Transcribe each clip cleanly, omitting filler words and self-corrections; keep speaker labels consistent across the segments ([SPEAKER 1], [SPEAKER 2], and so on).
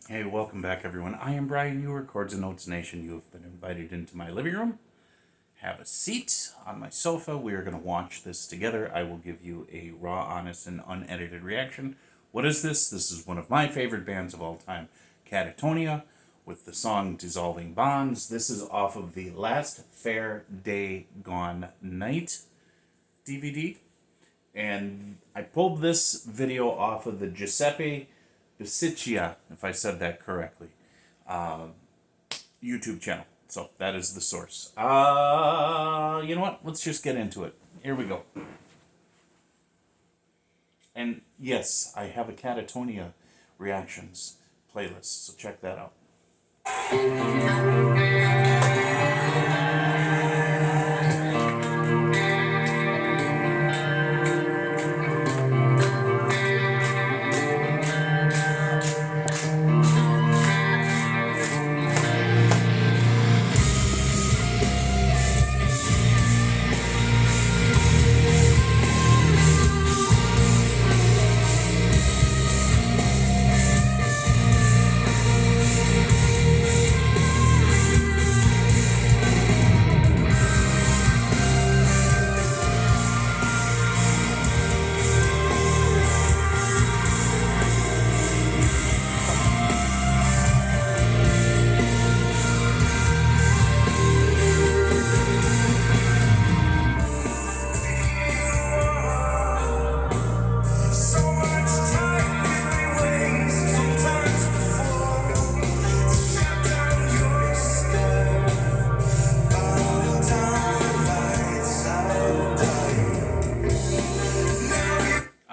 [SPEAKER 1] Hey, welcome back, everyone. I am Brian. You are Chords and Notes Nation. You have been invited into my living room. Have a seat on my sofa. We are going to watch this together. I will give you a raw, honest, and unedited reaction. What is this? This is one of my favorite bands of all time, Katatonia, with the song Dissolving Bonds. This is off of the Last Fair Day Gone Night DVD. And I pulled this video off of the Giuseppe Bisiccia, if I said that correctly, YouTube channel. So that is the source. You know what? Let's just get into it. Here we go. And yes, I have a Katatonia reactions playlist, so check that out.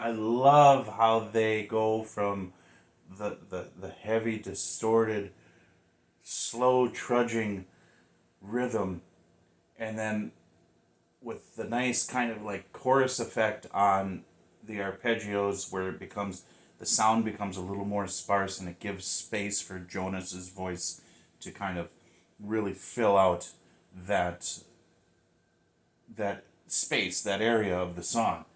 [SPEAKER 1] I love how they go from the heavy, distorted, slow, trudging rhythm, and then with the nice kind of like chorus effect on the arpeggios, where the sound becomes a little more sparse, and it gives space for Jonas's voice to kind of really fill out that space, that area of the song.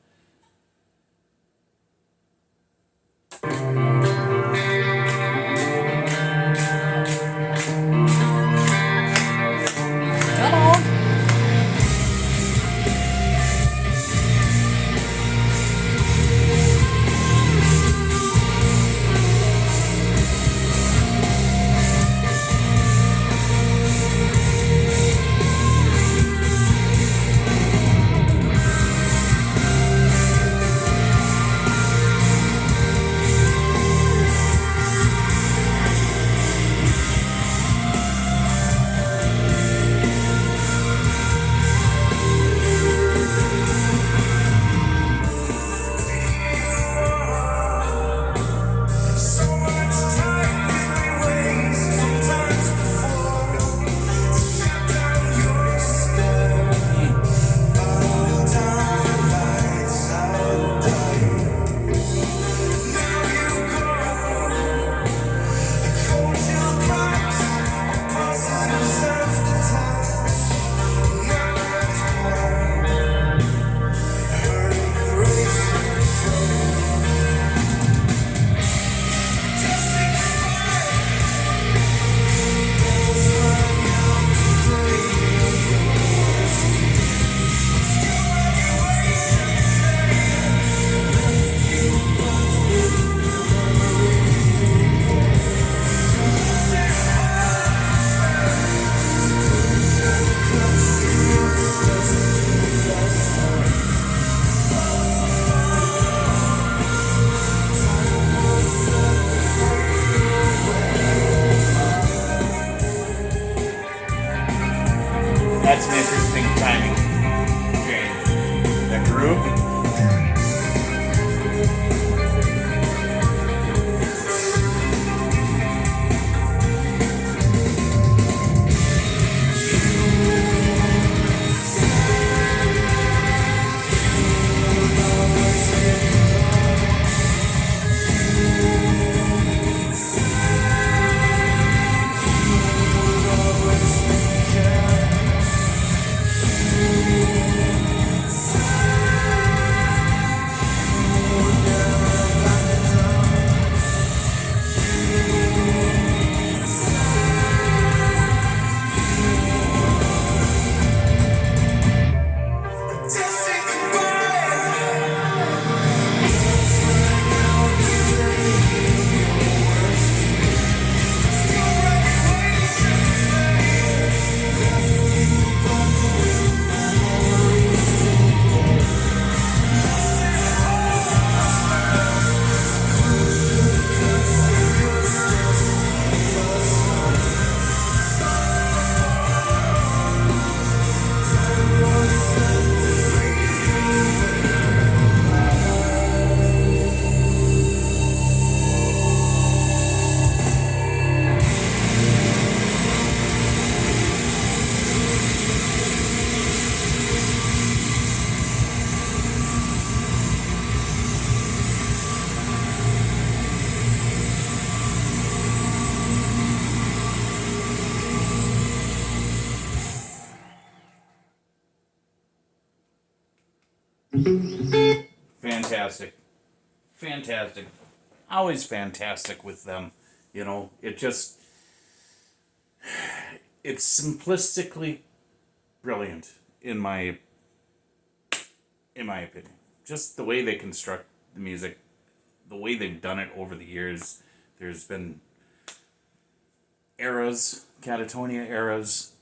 [SPEAKER 1] fantastic. Fantastic. Always fantastic with them. You know, it's simplistically brilliant in my opinion. Just the way they construct the music, the way they've done it over the years. There's been eras, Katatonia eras,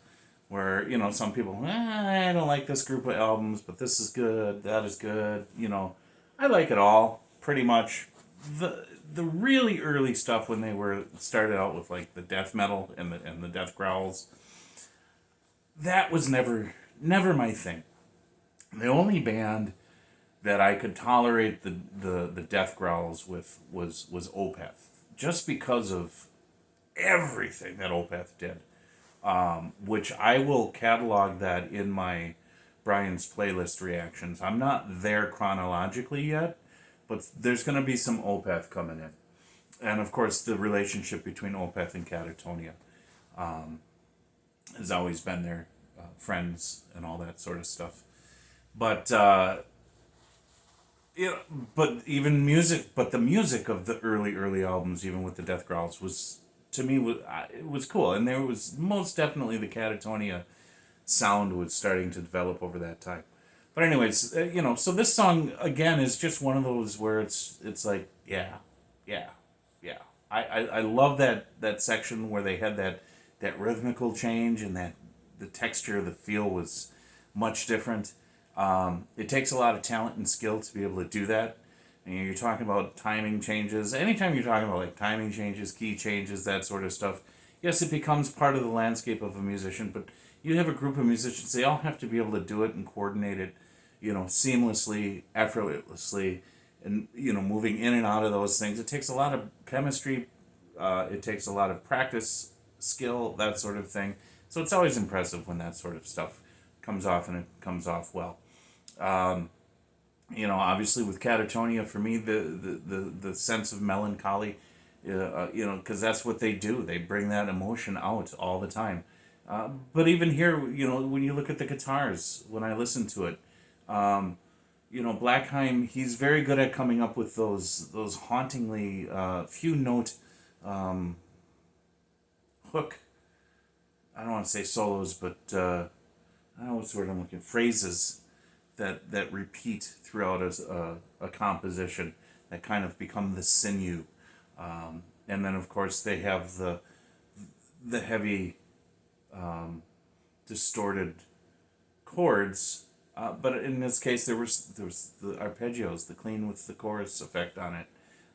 [SPEAKER 1] where, you know, some people, I don't like this group of albums, but this is good, that is good. You know, I like it all, pretty much. The really early stuff when they were started out with like the death metal and the death growls, that was never my thing. The only band that I could tolerate the death growls with was Opeth, just because of everything that Opeth did, which I will catalog that in my Brian's playlist reactions. I'm not there chronologically yet, but there's going to be some Opeth coming in. And of course, the relationship between Opeth and Katatonia has always been there, friends and all that sort of stuff. But yeah, but even music, but the music of the early albums, even with the death growls, was, to me, it was cool, and there was most definitely the Katatonia sound was starting to develop over that time. But anyways, you know, so this song again is just one of those where it's like, yeah, yeah, yeah. I love that section where they had that rhythmical change, and that the texture, the feel was much different. It takes a lot of talent and skill to be able to do that. And you're talking about timing changes. Anytime you're talking about like timing changes, key changes, that sort of stuff, yes, it becomes part of the landscape of a musician. But you have a group of musicians; they all have to be able to do it and coordinate it, you know, seamlessly, effortlessly, and, you know, moving in and out of those things. It takes a lot of chemistry. It takes a lot of practice, skill, that sort of thing. So it's always impressive when that sort of stuff comes off, and it comes off well. You know, obviously with Katatonia, for me, the sense of melancholy, you know, because that's what they do. They bring that emotion out all the time. But even here, you know, when you look at the guitars, when I listen to it, you know, Blackheim, he's very good at coming up with those hauntingly few note hook. I don't want to say solos, but I don't know what word I'm looking, phrases that repeat throughout a composition that kind of become the sinew. And then of course they have the heavy distorted chords, but in this case there was the arpeggios, the clean with the chorus effect on it,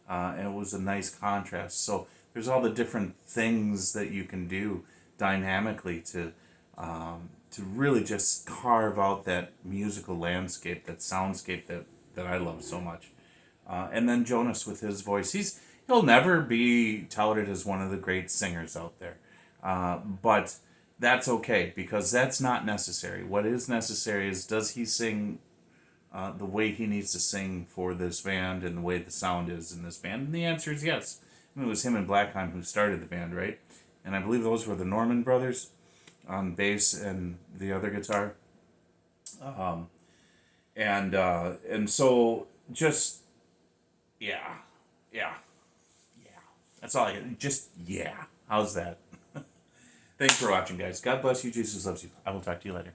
[SPEAKER 1] and it was a nice contrast. So there's all the different things that you can do dynamically to really just carve out that musical landscape, that soundscape that I love so much. And then Jonas with his voice, he'll never be touted as one of the great singers out there, but that's okay, because that's not necessary. What is necessary is, does he sing the way he needs to sing for this band and the way the sound is in this band? And the answer is yes. I mean, it was him and Blackheim who started the band, right? And I believe those were the Norman brothers on bass and the other guitar. And so just, yeah. That's all I get. Just, yeah. How's that? Thanks for watching, guys. God bless you. Jesus loves you. I will talk to you later.